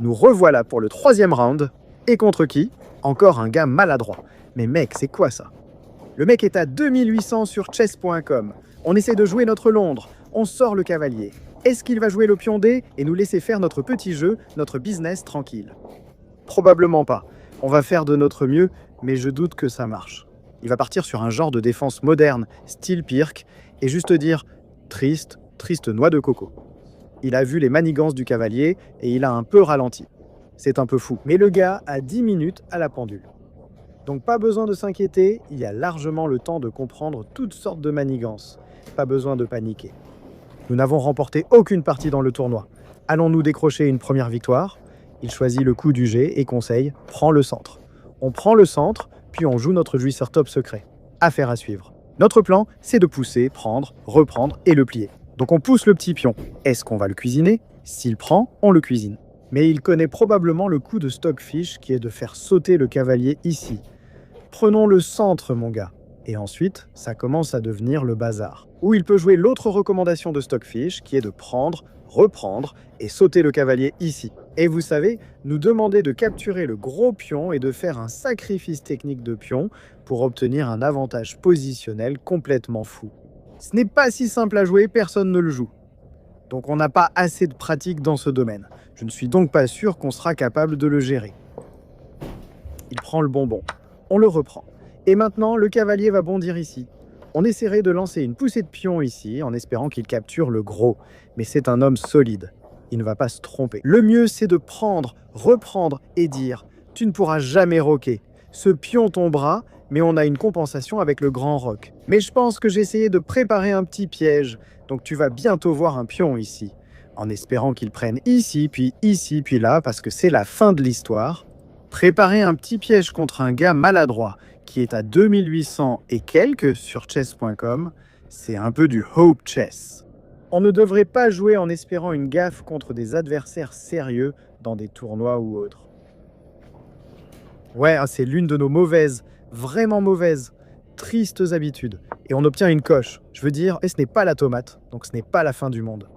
Nous revoilà pour le troisième round. Et contre qui? Encore un gars maladroit. Mais mec, c'est quoi ça? Le mec est à 2800 sur chess.com. On essaie de jouer notre Londres. On sort le cavalier. Est-ce qu'il va jouer le pion D et nous laisser faire notre petit jeu, notre business tranquille? Probablement pas. On va faire de notre mieux, mais je doute que ça marche. Il va partir sur un genre de défense moderne, style Pirc, et juste dire « triste, triste noix de coco ». Il a vu les manigances du cavalier et il a un peu ralenti. C'est un peu fou. Mais le gars a 10 minutes à la pendule. Donc pas besoin de s'inquiéter, il y a largement le temps de comprendre toutes sortes de manigances. Pas besoin de paniquer. Nous n'avons remporté aucune partie dans le tournoi. Allons-nous décrocher une première victoire? Il choisit le coup du G et conseille « prends le centre ». On prend le centre, puis on joue notre jouisseur top secret. Affaire à suivre. Notre plan, c'est de pousser, prendre, reprendre et le plier. Donc on pousse le petit pion. Est-ce qu'on va le cuisiner? S'il prend, on le cuisine. Mais il connaît probablement le coup de Stockfish qui est de faire sauter le cavalier ici. Prenons le centre, mon gars. Et ensuite, ça commence à devenir le bazar. Ou il peut jouer l'autre recommandation de Stockfish qui est de prendre, reprendre et sauter le cavalier ici. Et vous savez, nous demander de capturer le gros pion et de faire un sacrifice technique de pion pour obtenir un avantage positionnel complètement fou. Ce n'est pas si simple à jouer, personne ne le joue. Donc on n'a pas assez de pratique dans ce domaine. Je ne suis donc pas sûr qu'on sera capable de le gérer. Il prend le bonbon. On le reprend. Et maintenant, le cavalier va bondir ici. On essaierait de lancer une poussée de pion ici, en espérant qu'il capture le gros. Mais c'est un homme solide. Il ne va pas se tromper. Le mieux, c'est de prendre, reprendre et dire « Tu ne pourras jamais roquer. Ce pion tombera, mais on a une compensation avec le grand roc. Mais je pense que j'ai essayé de préparer un petit piège, donc tu vas bientôt voir un pion ici. » En espérant qu'il prenne ici, puis là, parce que c'est la fin de l'histoire. Préparer un petit piège contre un gars maladroit qui est à 2800 et quelques sur chess.com, c'est un peu du hope chess. On ne devrait pas jouer en espérant une gaffe contre des adversaires sérieux dans des tournois ou autres. Ouais, c'est l'une de nos mauvaises, vraiment mauvaises, tristes habitudes. Et on obtient une coche. Je veux dire, et ce n'est pas la tomate, donc ce n'est pas la fin du monde.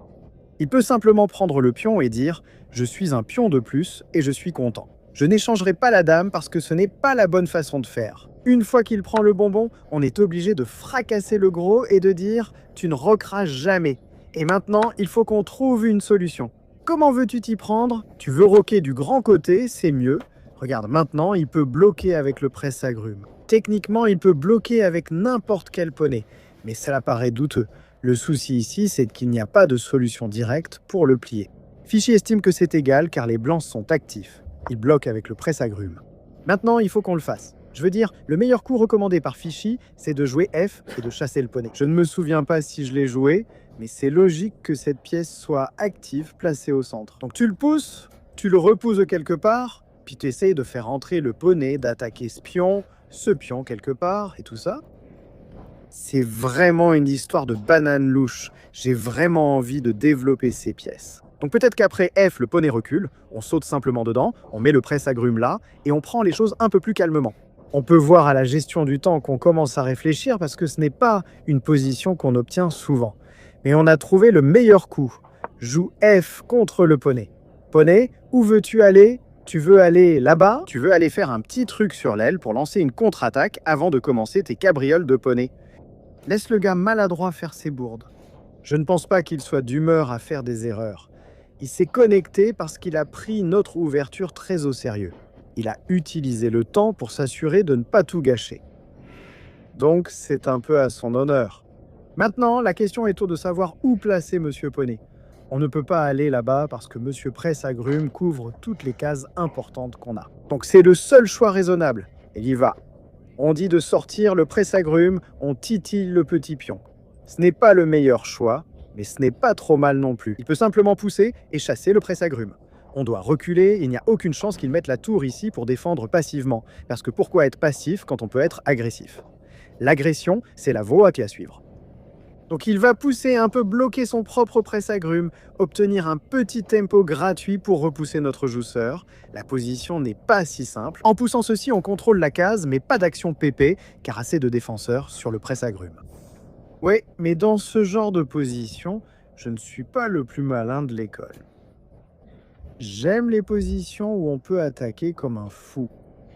Il peut simplement prendre le pion et dire « Je suis un pion de plus et je suis content ». Je n'échangerai pas la dame parce que ce n'est pas la bonne façon de faire. Une fois qu'il prend le bonbon, on est obligé de fracasser le gros et de dire « Tu ne roqueras jamais ». Et maintenant, il faut qu'on trouve une solution. Comment veux-tu t'y prendre? Tu veux roquer du grand côté, c'est mieux. Regarde, maintenant, il peut bloquer avec le presse-agrumes. Techniquement, il peut bloquer avec n'importe quel poney. Mais cela paraît douteux. Le souci ici, c'est qu'il n'y a pas de solution directe pour le plier. Fichy estime que c'est égal car les blancs sont actifs. Il bloque avec le presse-agrumes. Maintenant, il faut qu'on le fasse. Je veux dire, le meilleur coup recommandé par Fichy, c'est de jouer F et de chasser le poney. Je ne me souviens pas si je l'ai joué, mais c'est logique que cette pièce soit active, placée au centre. Donc tu le pousses, tu le repousses de quelque part, puis tu essayes de faire entrer le poney, d'attaquer ce pion quelque part, et tout ça. C'est vraiment une histoire de banane louche. J'ai vraiment envie de développer ces pièces. Donc peut-être qu'après F, le poney recule, on saute simplement dedans, on met le presse-agrumes là, et on prend les choses un peu plus calmement. On peut voir à la gestion du temps qu'on commence à réfléchir parce que ce n'est pas une position qu'on obtient souvent. Mais on a trouvé le meilleur coup. Joue F contre le poney. Poney, où veux-tu aller? Tu veux aller là-bas? Tu veux aller faire un petit truc sur l'aile pour lancer une contre-attaque avant de commencer tes cabrioles de poney. Laisse le gars maladroit faire ses bourdes. Je ne pense pas qu'il soit d'humeur à faire des erreurs. Il s'est connecté parce qu'il a pris notre ouverture très au sérieux. Il a utilisé le temps pour s'assurer de ne pas tout gâcher. Donc, c'est un peu à son honneur. Maintenant, la question est de savoir où placer Monsieur Poney. On ne peut pas aller là-bas parce que Monsieur Presse-Agrumes couvre toutes les cases importantes qu'on a. Donc, c'est le seul choix raisonnable. Il y va. On dit de sortir le presse-agrumes, on titille le petit pion. Ce n'est pas le meilleur choix, mais ce n'est pas trop mal non plus. Il peut simplement pousser et chasser le presse-agrumes. On doit reculer, il n'y a aucune chance qu'il mette la tour ici pour défendre passivement. Parce que pourquoi être passif quand on peut être agressif? L'agression, c'est la voie à suivre. Donc il va pousser un peu bloquer son propre presse-agrumes, obtenir un petit tempo gratuit pour repousser notre jousseur. La position n'est pas si simple. En poussant ceci, on contrôle la case, mais pas d'action PP, car assez de défenseurs sur le presse-agrumes. Oui, mais dans ce genre de position, je ne suis pas le plus malin de l'école. J'aime les positions où on peut attaquer comme un fou.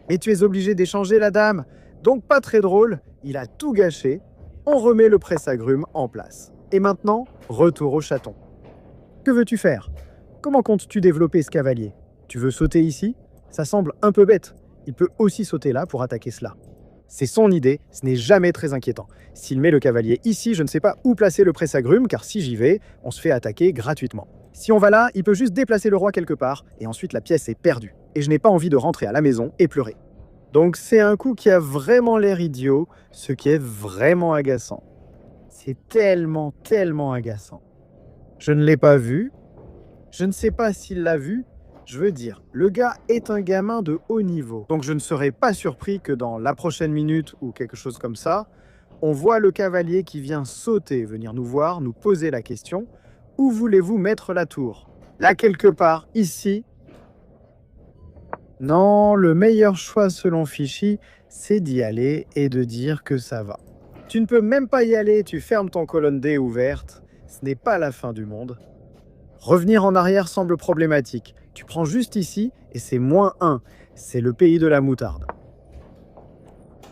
Et tu es obligé d'échanger la dame. Donc pas très drôle, il a tout gâché. On remet le presse-agrumes en place. Et maintenant, retour au chaton. Que veux-tu faire? Comment comptes-tu développer ce cavalier? Tu veux sauter ici? Ça semble un peu bête. Il peut aussi sauter là pour attaquer cela. C'est son idée, ce n'est jamais très inquiétant. S'il met le cavalier ici, je ne sais pas où placer le presse-agrumes, car si j'y vais, on se fait attaquer gratuitement. Si on va là, il peut juste déplacer le roi quelque part, et ensuite la pièce est perdue. Et je n'ai pas envie de rentrer à la maison et pleurer. Donc c'est un coup qui a vraiment l'air idiot, ce qui est vraiment agaçant. C'est tellement, tellement agaçant. Je ne l'ai pas vu. Je ne sais pas s'il l'a vu. Je veux dire, le gars est un gamin de haut niveau. Donc je ne serais pas surpris que dans la prochaine minute ou quelque chose comme ça, on voit le cavalier qui vient sauter, venir nous voir, nous poser la question « Où voulez-vous mettre la tour ?» Là quelque part, ici. Non, le meilleur choix selon Fichy, c'est d'y aller et de dire que ça va. Tu ne peux même pas y aller, tu fermes ton colonne D ouverte. Ce n'est pas la fin du monde. Revenir en arrière semble problématique. Tu prends juste ici et c'est -1. C'est le pays de la moutarde.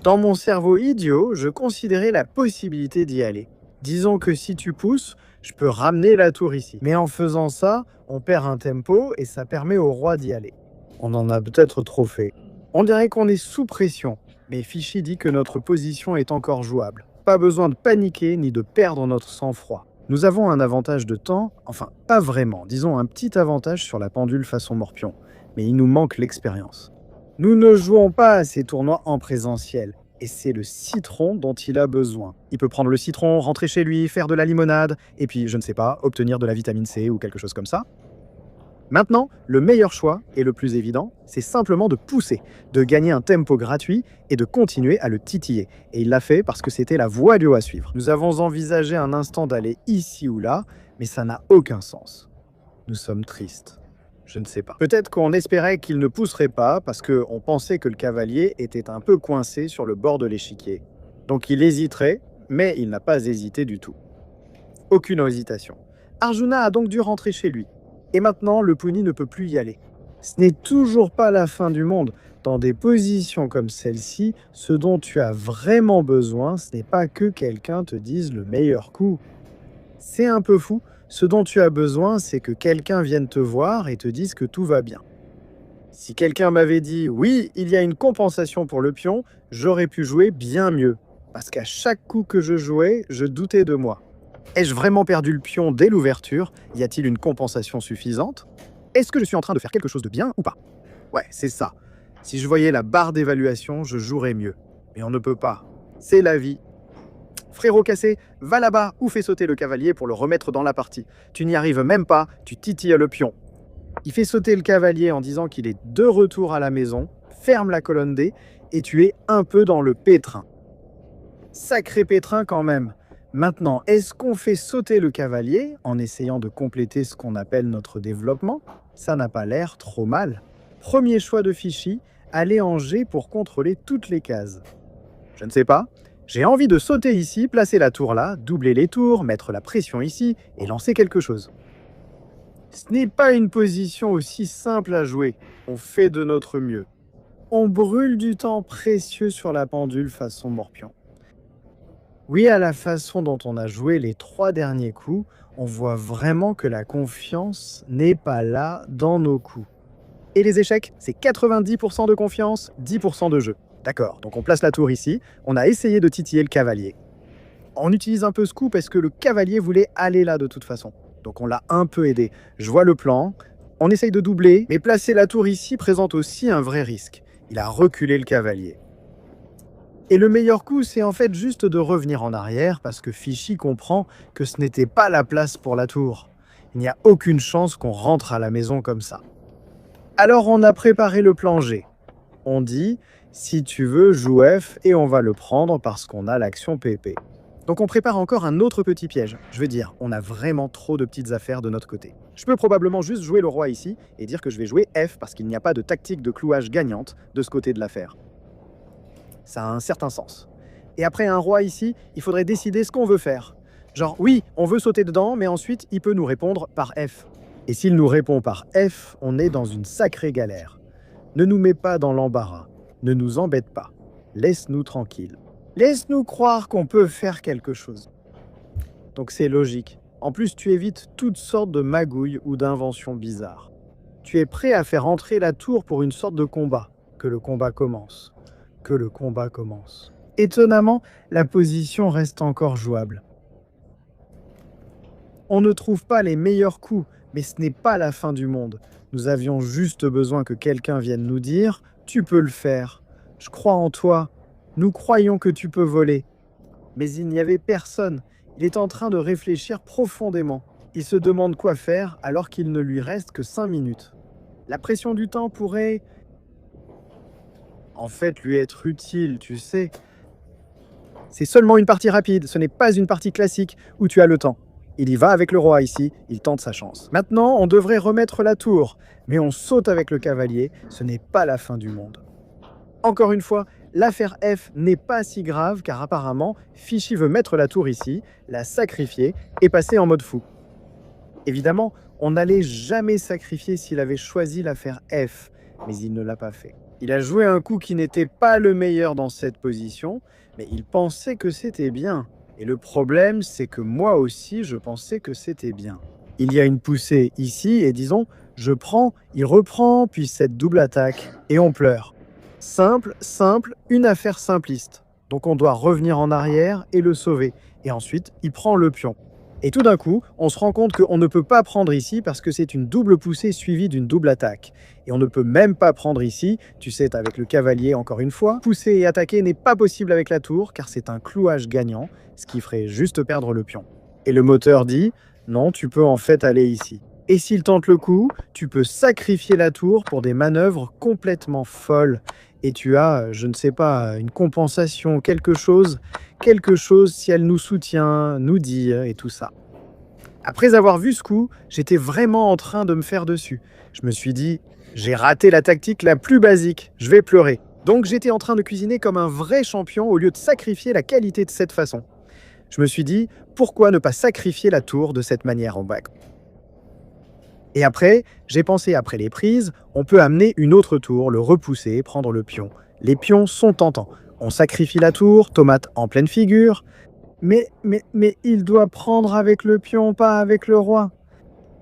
Dans mon cerveau idiot, je considérais la possibilité d'y aller. Disons que si tu pousses, je peux ramener la tour ici. Mais en faisant ça, on perd un tempo et ça permet au roi d'y aller. On en a peut-être trop fait. On dirait qu'on est sous pression, mais Fichy dit que notre position est encore jouable. Pas besoin de paniquer ni de perdre notre sang-froid. Nous avons un avantage de temps, enfin pas vraiment, disons un petit avantage sur la pendule façon Morpion, mais il nous manque l'expérience. Nous ne jouons pas à ces tournois en présentiel, et c'est le citron dont il a besoin. Il peut prendre le citron, rentrer chez lui, faire de la limonade, et puis, je ne sais pas, obtenir de la vitamine C ou quelque chose comme ça. Maintenant, le meilleur choix, et le plus évident, c'est simplement de pousser, de gagner un tempo gratuit et de continuer à le titiller. Et il l'a fait parce que c'était la voie du haut à suivre. Nous avons envisagé un instant d'aller ici ou là, mais ça n'a aucun sens. Nous sommes tristes. Je ne sais pas. Peut-être qu'on espérait qu'il ne pousserait pas parce qu'on pensait que le cavalier était un peu coincé sur le bord de l'échiquier. Donc il hésiterait, mais il n'a pas hésité du tout. Aucune hésitation. Arjuna a donc dû rentrer chez lui. Et maintenant, le pony ne peut plus y aller. Ce n'est toujours pas la fin du monde. Dans des positions comme celle-ci, ce dont tu as vraiment besoin, ce n'est pas que quelqu'un te dise le meilleur coup. C'est un peu fou. Ce dont tu as besoin, c'est que quelqu'un vienne te voir et te dise que tout va bien. Si quelqu'un m'avait dit « Oui, il y a une compensation pour le pion », j'aurais pu jouer bien mieux. Parce qu'à chaque coup que je jouais, je doutais de moi. Ai-je vraiment perdu le pion dès l'ouverture? Y a-t-il une compensation suffisante? Est-ce que je suis en train de faire quelque chose de bien ou pas? Ouais, c'est ça. Si je voyais la barre d'évaluation, je jouerais mieux. Mais on ne peut pas. C'est la vie. Frérot cassé, va là-bas ou fais sauter le cavalier pour le remettre dans la partie. Tu n'y arrives même pas, tu titilles le pion. Il fait sauter le cavalier en disant qu'il est de retour à la maison, ferme la colonne D et tu es un peu dans le pétrin. Sacré pétrin quand même. Maintenant, est-ce qu'on fait sauter le cavalier en essayant de compléter ce qu'on appelle notre développement? Ça n'a pas l'air trop mal. Premier choix de Fichy, aller en G pour contrôler toutes les cases. Je ne sais pas. J'ai envie de sauter ici, placer la tour là, doubler les tours, mettre la pression ici et lancer quelque chose. Ce n'est pas une position aussi simple à jouer. On fait de notre mieux. On brûle du temps précieux sur la pendule façon Morpion. Oui, à la façon dont on a joué les 3 derniers coups, on voit vraiment que la confiance n'est pas là dans nos coups. Et les échecs, c'est 90% de confiance, 10% de jeu. D'accord, donc on place la tour ici, on a essayé de titiller le cavalier. On utilise un peu ce coup parce que le cavalier voulait aller là de toute façon. Donc on l'a un peu aidé. Je vois le plan, on essaye de doubler, mais placer la tour ici présente aussi un vrai risque. Il a reculé le cavalier. Et le meilleur coup, c'est en fait juste de revenir en arrière parce que Fichy comprend que ce n'était pas la place pour la tour. Il n'y a aucune chance qu'on rentre à la maison comme ça. Alors on a préparé le plan G. On dit, si tu veux, joue F et on va le prendre parce qu'on a l'action PP. Donc on prépare encore un autre petit piège. Je veux dire, on a vraiment trop de petites affaires de notre côté. Je peux probablement juste jouer le roi ici et dire que je vais jouer F parce qu'il n'y a pas de tactique de clouage gagnante de ce côté de l'affaire. Ça a un certain sens. Et après un roi ici, il faudrait décider ce qu'on veut faire. Genre, oui, on veut sauter dedans, mais ensuite, il peut nous répondre par F. Et s'il nous répond par F, on est dans une sacrée galère. Ne nous mets pas dans l'embarras, ne nous embête pas, laisse-nous tranquilles. Laisse-nous croire qu'on peut faire quelque chose. Donc c'est logique. En plus, tu évites toutes sortes de magouilles ou d'inventions bizarres. Tu es prêt à faire entrer la tour pour une sorte de combat. Que le combat commence. Que le combat commence. Étonnamment, la position reste encore jouable. On ne trouve pas les meilleurs coups, mais ce n'est pas la fin du monde. Nous avions juste besoin que quelqu'un vienne nous dire « Tu peux le faire. Je crois en toi. Nous croyons que tu peux voler. » Mais il n'y avait personne. Il est en train de réfléchir profondément. Il se demande quoi faire alors qu'il ne lui reste que 5 minutes. La pression du temps pourrait, en fait, lui être utile, tu sais. C'est seulement une partie rapide, ce n'est pas une partie classique où tu as le temps. Il y va avec le roi ici, il tente sa chance. Maintenant, on devrait remettre la tour, mais on saute avec le cavalier, ce n'est pas la fin du monde. Encore une fois, l'affaire F n'est pas si grave car apparemment, Fichy veut mettre la tour ici, la sacrifier et passer en mode fou. Évidemment, on n'allait jamais sacrifier s'il avait choisi l'affaire F, mais il ne l'a pas fait. Il a joué un coup qui n'était pas le meilleur dans cette position, mais il pensait que c'était bien. Et le problème, c'est que moi aussi, je pensais que c'était bien. Il y a une poussée ici, et disons, je prends, il reprend, puis cette double attaque, et on pleure. Simple, une affaire simpliste. Donc on doit revenir en arrière et le sauver. Et ensuite, il prend le pion. Et tout d'un coup, on se rend compte qu'on ne peut pas prendre ici parce que c'est une double poussée suivie d'une double attaque. Et on ne peut même pas prendre ici, tu sais, avec le cavalier encore une fois. Pousser et attaquer n'est pas possible avec la tour car c'est un clouage gagnant, ce qui ferait juste perdre le pion. Et le moteur dit, non, tu peux en fait aller ici. Et s'il tente le coup, tu peux sacrifier la tour pour des manœuvres complètement folles. Et tu as, je ne sais pas, une compensation, quelque chose si elle nous soutient, nous dit, et tout ça. Après avoir vu ce coup, j'étais vraiment en train de me faire dessus. Je me suis dit, j'ai raté la tactique la plus basique, je vais pleurer. Donc j'étais en train de cuisiner comme un vrai champion au lieu de sacrifier la qualité de cette façon. Je me suis dit, pourquoi ne pas sacrifier la tour de cette manière en bas? Et après, j'ai pensé après les prises, on peut amener une autre tour, le repousser, prendre le pion. Les pions sont tentants. On sacrifie la tour, tomate en pleine figure. Mais il doit prendre avec le pion, pas avec le roi.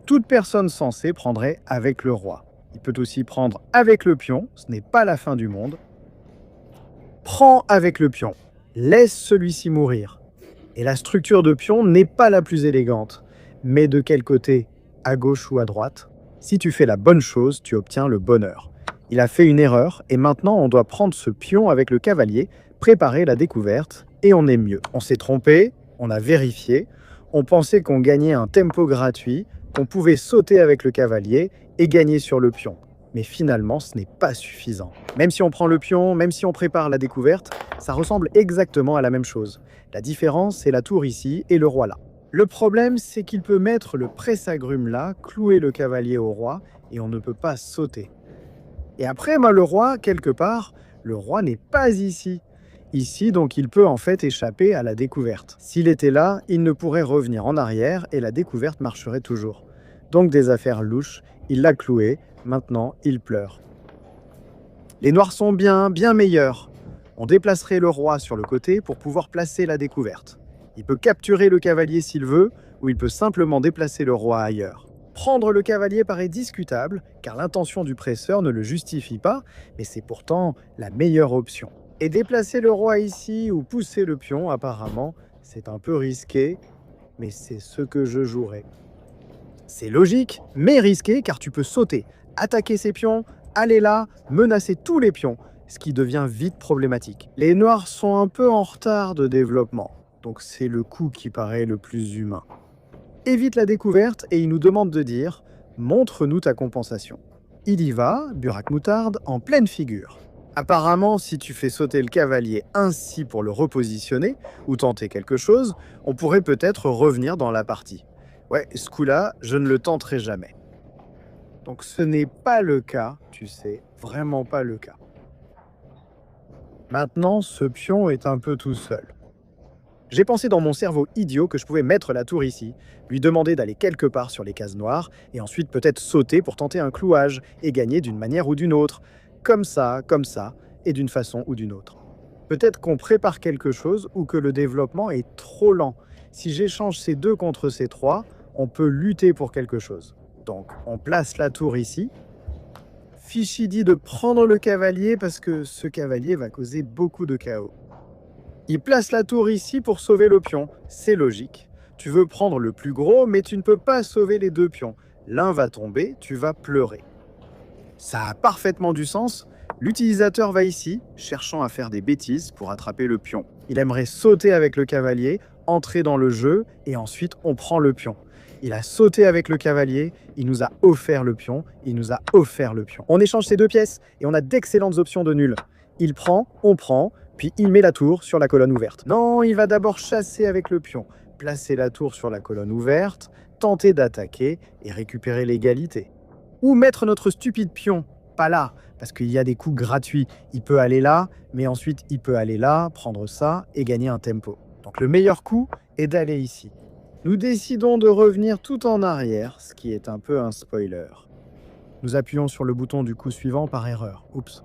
Toute personne sensée prendrait avec le roi. Il peut aussi prendre avec le pion, ce n'est pas la fin du monde. Prends avec le pion, laisse celui-ci mourir. Et la structure de pion n'est pas la plus élégante. Mais de quel côté? À gauche ou à droite? Si tu fais la bonne chose, tu obtiens le bonheur. Il a fait une erreur et maintenant on doit prendre ce pion avec le cavalier, préparer la découverte et on est mieux. On s'est trompé, on a vérifié, on pensait qu'on gagnait un tempo gratuit, qu'on pouvait sauter avec le cavalier et gagner sur le pion. Mais finalement, ce n'est pas suffisant. Même si on prend le pion, même si on prépare la découverte, ça ressemble exactement à la même chose. La différence, c'est la tour ici et le roi là. Le problème, c'est qu'il peut mettre le presse-agrumes là, clouer le cavalier au roi, et on ne peut pas sauter. Et après, le roi, quelque part, le roi n'est pas ici. Ici, donc, il peut en fait échapper à la découverte. S'il était là, il ne pourrait revenir en arrière et la découverte marcherait toujours. Donc des affaires louches, il l'a cloué, maintenant il pleure. Les noirs sont bien meilleurs. On déplacerait le roi sur le côté pour pouvoir placer la découverte. Il peut capturer le cavalier s'il veut, ou il peut simplement déplacer le roi ailleurs. Prendre le cavalier paraît discutable, car l'intention du presseur ne le justifie pas, mais c'est pourtant la meilleure option. Et déplacer le roi ici, ou pousser le pion, apparemment, c'est un peu risqué, mais c'est ce que je jouerai. C'est logique, mais risqué, car tu peux sauter, attaquer ses pions, aller là, menacer tous les pions, ce qui devient vite problématique. Les noirs sont un peu en retard de développement. Donc c'est le coup qui paraît le plus humain. Évite la découverte et il nous demande de dire « Montre-nous ta compensation ». Il y va, Burak Moutarde, en pleine figure. Apparemment, si tu fais sauter le cavalier ainsi pour le repositionner ou tenter quelque chose, on pourrait peut-être revenir dans la partie. Ouais, ce coup-là, je ne le tenterai jamais. Donc ce n'est pas le cas, tu sais, vraiment pas le cas. Maintenant, ce pion est un peu tout seul. J'ai pensé dans mon cerveau idiot que je pouvais mettre la tour ici, lui demander d'aller quelque part sur les cases noires, et ensuite peut-être sauter pour tenter un clouage, et gagner d'une manière ou d'une autre. Comme ça, et d'une façon ou d'une autre. Peut-être qu'on prépare quelque chose ou que le développement est trop lent. Si j'échange ces deux contre ces trois, on peut lutter pour quelque chose. Donc, on place la tour ici. Fichy dit de prendre le cavalier parce que ce cavalier va causer beaucoup de chaos. Il place la tour ici pour sauver le pion. C'est logique. Tu veux prendre le plus gros, mais tu ne peux pas sauver les deux pions. L'un va tomber, tu vas pleurer. Ça a parfaitement du sens. L'utilisateur va ici, cherchant à faire des bêtises pour attraper le pion. Il aimerait sauter avec le cavalier, entrer dans le jeu, et ensuite on prend le pion. Il a sauté avec le cavalier, il nous a offert le pion, On échange ces deux pièces, et on a d'excellentes options de nul. Il prend, on prend, puis il met la tour sur la colonne ouverte. Non, il va d'abord chasser avec le pion, placer la tour sur la colonne ouverte, tenter d'attaquer et récupérer l'égalité. Ou mettre notre stupide pion, pas là, parce qu'il y a des coups gratuits. Il peut aller là, mais ensuite il peut aller là, prendre ça et gagner un tempo. Donc le meilleur coup est d'aller ici. Nous décidons de revenir tout en arrière, ce qui est un peu un spoiler. Nous appuyons sur le bouton du coup suivant par erreur. Oups.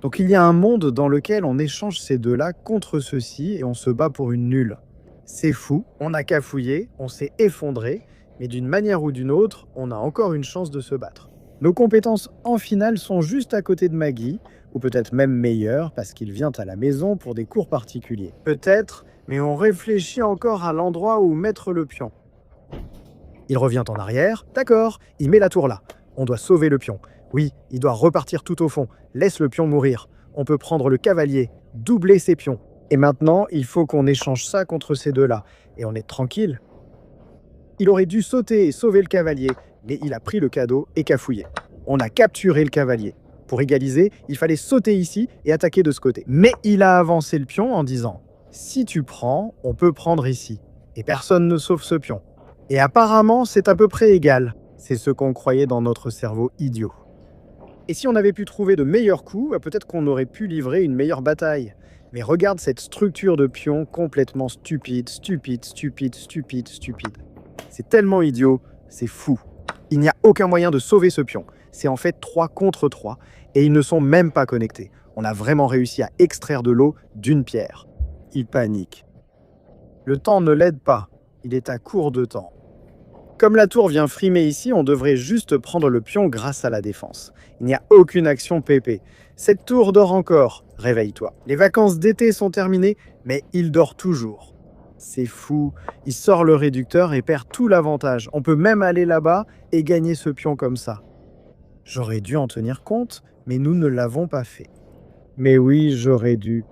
Donc il y a un monde dans lequel on échange ces deux-là contre ceux-ci et on se bat pour une nulle. C'est fou, on a cafouillé, on s'est effondré, mais d'une manière ou d'une autre, on a encore une chance de se battre. Nos compétences en finale sont juste à côté de Maggie, ou peut-être même meilleures parce qu'il vient à la maison pour des cours particuliers. Peut-être, mais on réfléchit encore à l'endroit où mettre le pion. Il revient en arrière, d'accord, il met la tour là. On doit sauver le pion. Oui, il doit repartir tout au fond. Laisse le pion mourir. On peut prendre le cavalier, doubler ses pions. Et maintenant, il faut qu'on échange ça contre ces deux-là. Et on est tranquille. Il aurait dû sauter et sauver le cavalier, mais il a pris le cadeau et cafouillé. On a capturé le cavalier. Pour égaliser, il fallait sauter ici et attaquer de ce côté. Mais il a avancé le pion en disant « Si tu prends, on peut prendre ici. » Et personne ne sauve ce pion. Et apparemment, c'est à peu près égal. C'est ce qu'on croyait dans notre cerveau idiot. Et si on avait pu trouver de meilleurs coups, peut-être qu'on aurait pu livrer une meilleure bataille. Mais regarde cette structure de pion complètement stupide. C'est tellement idiot, c'est fou. Il n'y a aucun moyen de sauver ce pion. C'est en fait 3 contre 3 et ils ne sont même pas connectés. On a vraiment réussi à extraire de l'eau d'une pierre. Il panique. Le temps ne l'aide pas. Il est à court de temps. Comme la tour vient frimer ici, on devrait juste prendre le pion grâce à la défense. Il n'y a aucune action PP. Cette tour dort encore. Réveille-toi. Les vacances d'été sont terminées, mais il dort toujours. C'est fou. Il sort le réducteur et perd tout l'avantage. On peut même aller là-bas et gagner ce pion comme ça. J'aurais dû en tenir compte, mais nous ne l'avons pas fait. Mais oui, j'aurais dû.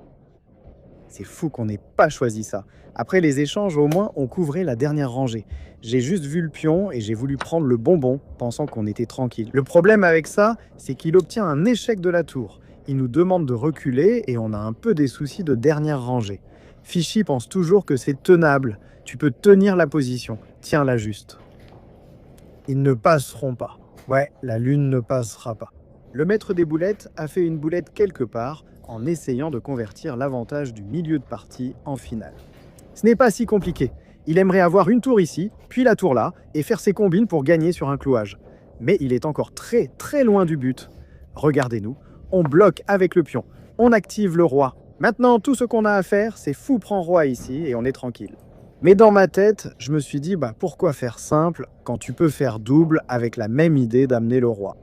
C'est fou qu'on n'ait pas choisi ça. Après les échanges, au moins, on couvrait la dernière rangée. J'ai juste vu le pion et j'ai voulu prendre le bonbon, pensant qu'on était tranquille. Le problème avec ça, c'est qu'il obtient un échec de la tour. Il nous demande de reculer et on a un peu des soucis de dernière rangée. Fichy pense toujours que c'est tenable. Tu peux tenir la position. Tiens-la juste. Ils ne passeront pas. Ouais, la lune ne passera pas. Le maître des boulettes a fait une boulette quelque part en essayant de convertir l'avantage du milieu de partie en finale. Ce n'est pas si compliqué. Il aimerait avoir une tour ici, puis la tour là, et faire ses combines pour gagner sur un clouage. Mais il est encore très très loin du but. Regardez-nous, on bloque avec le pion, on active le roi. Maintenant, tout ce qu'on a à faire, c'est fou prend roi ici et on est tranquille. Mais dans ma tête, je me suis dit, pourquoi faire simple quand tu peux faire double avec la même idée d'amener le roi.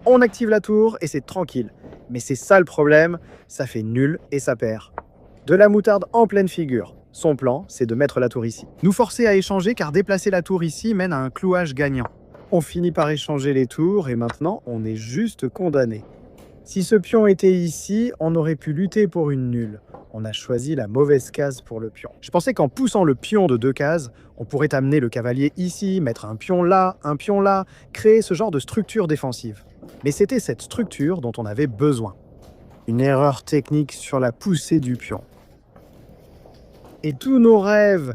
On active la tour et c'est tranquille. Mais c'est ça le problème, ça fait nul et ça perd. De la moutarde en pleine figure. Son plan, c'est de mettre la tour ici. Nous forcer à échanger car déplacer la tour ici mène à un clouage gagnant. On finit par échanger les tours et maintenant on est juste condamné. Si ce pion était ici, on aurait pu lutter pour une nulle. On a choisi la mauvaise case pour le pion. Je pensais qu'en poussant le pion de 2 cases, on pourrait amener le cavalier ici, mettre un pion là, créer ce genre de structure défensive. Mais c'était cette structure dont on avait besoin. Une erreur technique sur la poussée du pion. Et tous nos rêves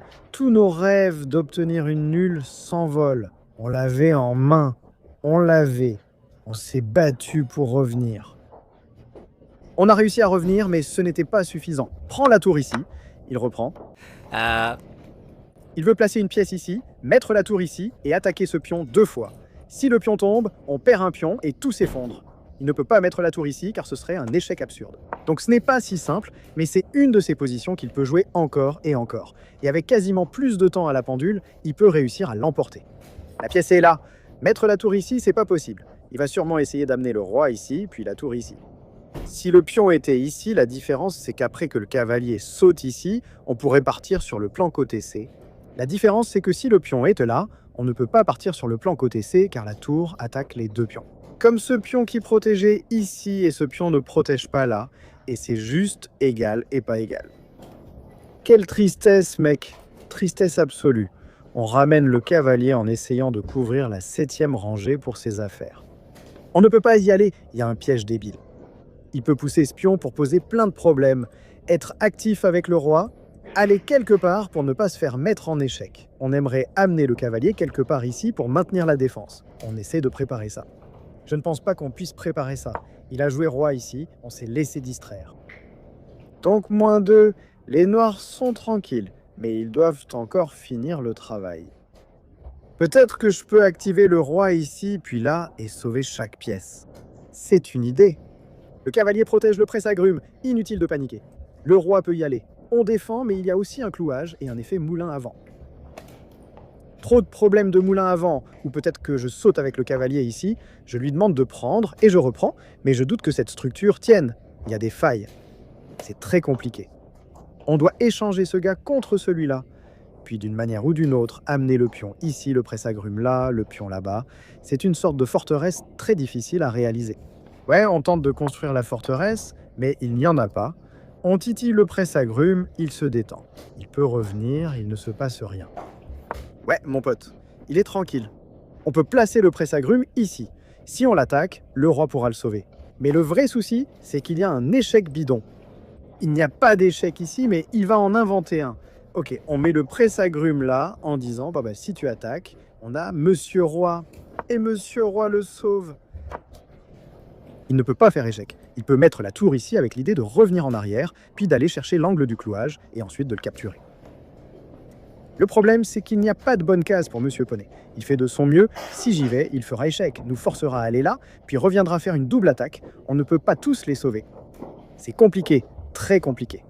d'obtenir une nulle s'envolent. On l'avait en main, on s'est battu pour revenir. On a réussi à revenir, mais ce n'était pas suffisant. Prends la tour ici. Il reprend. Euh, Il veut placer une pièce ici, mettre la tour ici et attaquer ce pion 2 fois. Si le pion tombe, on perd un pion et tout s'effondre. Il ne peut pas mettre la tour ici car ce serait un échec absurde. Donc ce n'est pas si simple, mais c'est une de ces positions qu'il peut jouer encore et encore. Et avec quasiment plus de temps à la pendule, il peut réussir à l'emporter. La pièce est là. Mettre la tour ici, c'est pas possible. Il va sûrement essayer d'amener le roi ici, puis la tour ici. Si le pion était ici, la différence c'est qu'après que le cavalier saute ici, on pourrait partir sur le plan côté C. La différence c'est que si le pion est là, on ne peut pas partir sur le plan côté C car la tour attaque les 2 pions. Comme ce pion qui protégeait ici et ce pion ne protège pas là, et c'est juste égal et pas égal. Quelle tristesse, mec! Tristesse absolue. On ramène le cavalier en essayant de couvrir la 7e rangée pour ses affaires. On ne peut pas y aller, il y a un piège débile. Il peut pousser ce pion pour poser plein de problèmes, être actif avec le roi, aller quelque part pour ne pas se faire mettre en échec. On aimerait amener le cavalier quelque part ici pour maintenir la défense. On essaie de préparer ça. Je ne pense pas qu'on puisse préparer ça. Il a joué roi ici, on s'est laissé distraire. Donc -2, les noirs sont tranquilles, mais ils doivent encore finir le travail. Peut-être que je peux activer le roi ici, puis là, et sauver chaque pièce. C'est une idée. Le cavalier protège le presse-agrumes, inutile de paniquer. Le roi peut y aller. On défend, mais il y a aussi un clouage et un effet moulin avant. Trop de problèmes de moulin avant, ou peut-être que je saute avec le cavalier ici, je lui demande de prendre et je reprends, mais je doute que cette structure tienne. Il y a des failles. C'est très compliqué. On doit échanger ce gars contre celui-là, puis d'une manière ou d'une autre, amener le pion ici, le presse-agrumes là, le pion là-bas. C'est une sorte de forteresse très difficile à réaliser. Ouais, on tente de construire la forteresse, mais il n'y en a pas. On titille le presse-agrumes, il se détend. Il peut revenir, il ne se passe rien. Ouais, mon pote, il est tranquille. On peut placer le presse-agrumes ici. Si on l'attaque, le roi pourra le sauver. Mais le vrai souci, c'est qu'il y a un échec bidon. Il n'y a pas d'échec ici, mais il va en inventer un. Ok, on met le presse-agrumes là, en disant, si tu attaques, on a Monsieur Roi. Et Monsieur Roi le sauve. Il ne peut pas faire échec. Il peut mettre la tour ici avec l'idée de revenir en arrière, puis d'aller chercher l'angle du clouage, et ensuite de le capturer. Le problème, c'est qu'il n'y a pas de bonne case pour Monsieur Poney. Il fait de son mieux. Si j'y vais, il fera échec, nous forcera à aller là, puis reviendra faire une double attaque. On ne peut pas tous les sauver. C'est compliqué, très compliqué.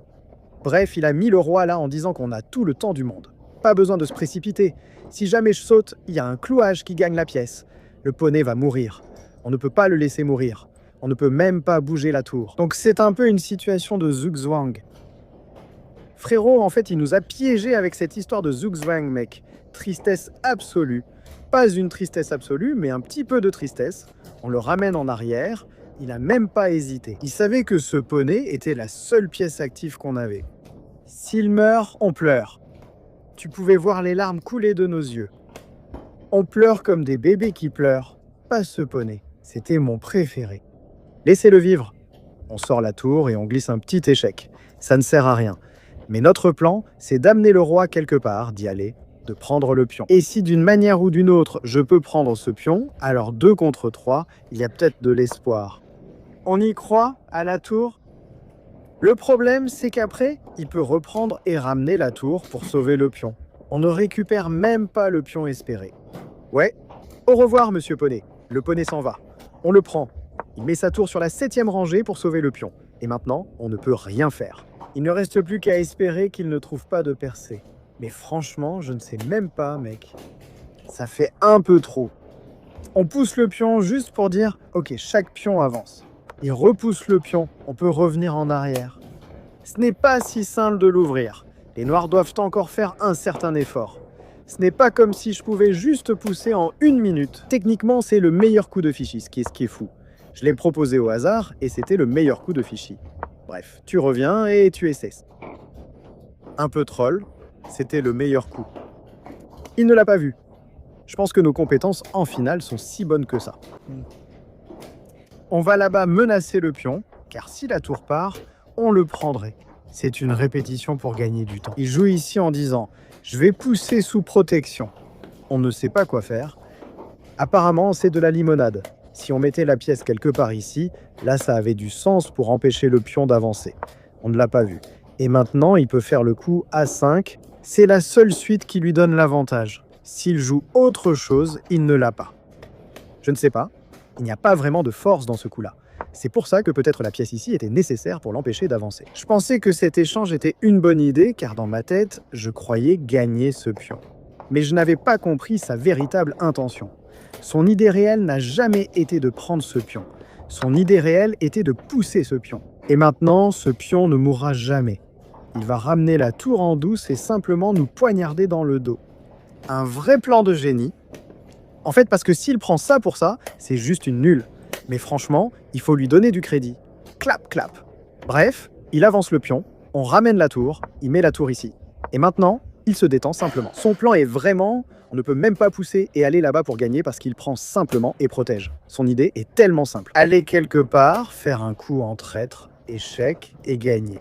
Bref, il a mis le roi là en disant qu'on a tout le temps du monde. Pas besoin de se précipiter. Si jamais je saute, il y a un clouage qui gagne la pièce. Le poney va mourir. On ne peut pas le laisser mourir. On ne peut même pas bouger la tour. Donc c'est un peu une situation de zugzwang. Frérot, en fait, il nous a piégés avec cette histoire de zugzwang, mec. Tristesse absolue. Pas une tristesse absolue, mais un petit peu de tristesse. On le ramène en arrière. Il n'a même pas hésité. Il savait que ce poney était la seule pièce active qu'on avait. S'il meurt, on pleure. Tu pouvais voir les larmes couler de nos yeux. On pleure comme des bébés qui pleurent. Pas ce poney. C'était mon préféré. Laissez-le vivre. On sort la tour et on glisse un petit échec. Ça ne sert à rien. Mais notre plan, c'est d'amener le roi quelque part, d'y aller, de prendre le pion. Et si d'une manière ou d'une autre, je peux prendre ce pion, alors 2 contre 3, il y a peut-être de l'espoir. On y croit à la tour? Le problème, c'est qu'après, il peut reprendre et ramener la tour pour sauver le pion. On ne récupère même pas le pion espéré. Ouais, au revoir, Monsieur Poney. Le poney s'en va. On le prend. Il met sa tour sur la 7e rangée pour sauver le pion. Et maintenant, on ne peut rien faire. Il ne reste plus qu'à espérer qu'il ne trouve pas de percée. Mais franchement, je ne sais même pas, mec. Ça fait un peu trop. On pousse le pion juste pour dire « Ok, chaque pion avance ». Il repousse le pion, on peut revenir en arrière. Ce n'est pas si simple de l'ouvrir. Les noirs doivent encore faire un certain effort. Ce n'est pas comme si je pouvais juste pousser en 1 minute. Techniquement, c'est le meilleur coup de Fichy, ce qui est fou. Je l'ai proposé au hasard et c'était le meilleur coup de Fichy. Bref, tu reviens et tu essaies. Un peu troll, c'était le meilleur coup. Il ne l'a pas vu. Je pense que nos compétences en finale sont si bonnes que ça. On va là-bas menacer le pion, car si la tour part, on le prendrait. C'est une répétition pour gagner du temps. Il joue ici en disant « Je vais pousser sous protection ». On ne sait pas quoi faire. Apparemment, c'est de la limonade. Si on mettait la pièce quelque part ici, là ça avait du sens pour empêcher le pion d'avancer. On ne l'a pas vu. Et maintenant, il peut faire le coup A5. C'est la seule suite qui lui donne l'avantage. S'il joue autre chose, il ne l'a pas. Je ne sais pas. Il n'y a pas vraiment de force dans ce coup-là. C'est pour ça que peut-être la pièce ici était nécessaire pour l'empêcher d'avancer. Je pensais que cet échange était une bonne idée, car dans ma tête, je croyais gagner ce pion. Mais je n'avais pas compris sa véritable intention. Son idée réelle n'a jamais été de prendre ce pion. Son idée réelle était de pousser ce pion. Et maintenant, ce pion ne mourra jamais. Il va ramener la tour en douce et simplement nous poignarder dans le dos. Un vrai plan de génie. En fait, parce que s'il prend ça pour ça, c'est juste une nulle. Mais franchement, il faut lui donner du crédit. Clap, clap. Bref, il avance le pion, on ramène la tour, il met la tour ici. Et maintenant, il se détend simplement. Son plan est vraiment... On ne peut même pas pousser et aller là-bas pour gagner parce qu'il prend simplement et protège. Son idée est tellement simple. Aller quelque part, faire un coup en traître, échec et gagner.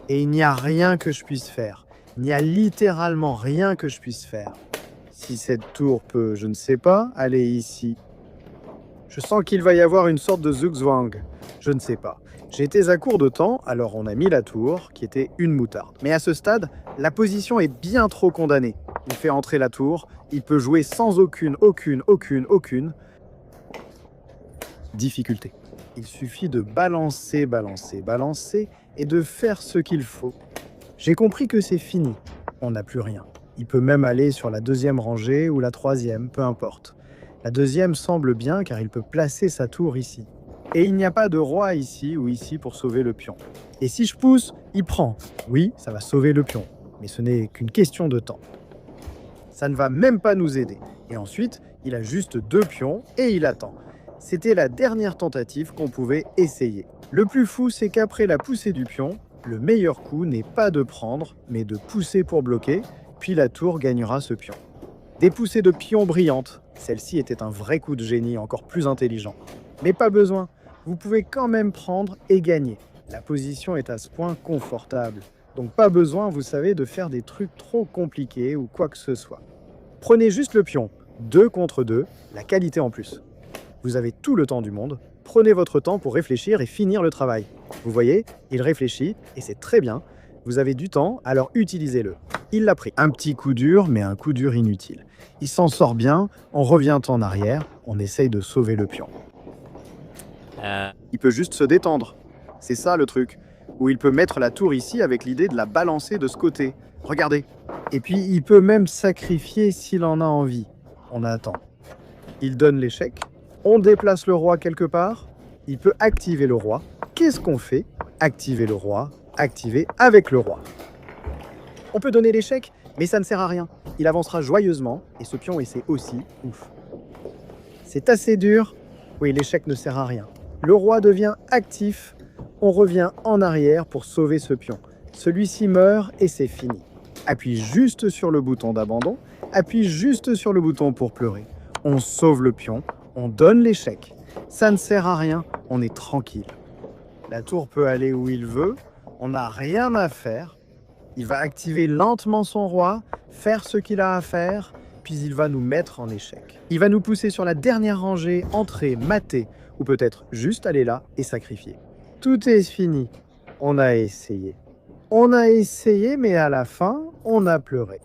Et il n'y a rien que je puisse faire. Il n'y a littéralement rien que je puisse faire. Si cette tour peut, je ne sais pas, aller ici. Je sens qu'il va y avoir une sorte de zugzwang. Je ne sais pas. J'étais à court de temps, alors on a mis la tour, qui était une moutarde. Mais à ce stade, la position est bien trop condamnée. Il fait entrer la tour, il peut jouer sans aucune difficulté. Il suffit de balancer et de faire ce qu'il faut. J'ai compris que c'est fini. On n'a plus rien. Il peut même aller sur la deuxième rangée ou la troisième, peu importe. La deuxième semble bien car il peut placer sa tour ici. Et il n'y a pas de roi ici ou ici pour sauver le pion. Et si je pousse, il prend. Oui, ça va sauver le pion, mais ce n'est qu'une question de temps. Ça ne va même pas nous aider. Et ensuite, il a juste 2 pions et il attend. C'était la dernière tentative qu'on pouvait essayer. Le plus fou, c'est qu'après la poussée du pion, le meilleur coup n'est pas de prendre, mais de pousser pour bloquer, puis la tour gagnera ce pion. Des poussées de pions brillantes. Celle-ci était un vrai coup de génie encore plus intelligent. Mais pas besoin, vous pouvez quand même prendre et gagner. La position est à ce point confortable. Donc pas besoin, vous savez, de faire des trucs trop compliqués ou quoi que ce soit. Prenez juste le pion, 2 contre 2, la qualité en plus. Vous avez tout le temps du monde, prenez votre temps pour réfléchir et finir le travail. Vous voyez, il réfléchit et c'est très bien. Vous avez du temps, alors utilisez-le. Il l'a pris. Un petit coup dur, mais un coup dur inutile. Il s'en sort bien, on revient en arrière, on essaye de sauver le pion. Il peut juste se détendre. C'est ça le truc. Ou il peut mettre la tour ici avec l'idée de la balancer de ce côté. Regardez. Et puis il peut même sacrifier s'il en a envie. On attend. Il donne l'échec. On déplace le roi quelque part. Il peut activer le roi. Qu'est-ce qu'on fait? Activer le roi. Activer avec le roi. On peut donner l'échec, mais ça ne sert à rien. Il avancera joyeusement et ce pion essaie aussi. Ouf. C'est assez dur. Oui, l'échec ne sert à rien. Le roi devient actif. On revient en arrière pour sauver ce pion. Celui-ci meurt et c'est fini. Appuie juste sur le bouton d'abandon. Appuie juste sur le bouton pour pleurer. On sauve le pion. On donne l'échec. Ça ne sert à rien. On est tranquille. La tour peut aller où il veut. On n'a rien à faire. Il va activer lentement son roi, faire ce qu'il a à faire, puis il va nous mettre en échec. Il va nous pousser sur la dernière rangée, entrer, mater, ou peut-être juste aller là et sacrifier. Tout est fini. On a essayé. On a essayé, mais à la fin, on a pleuré.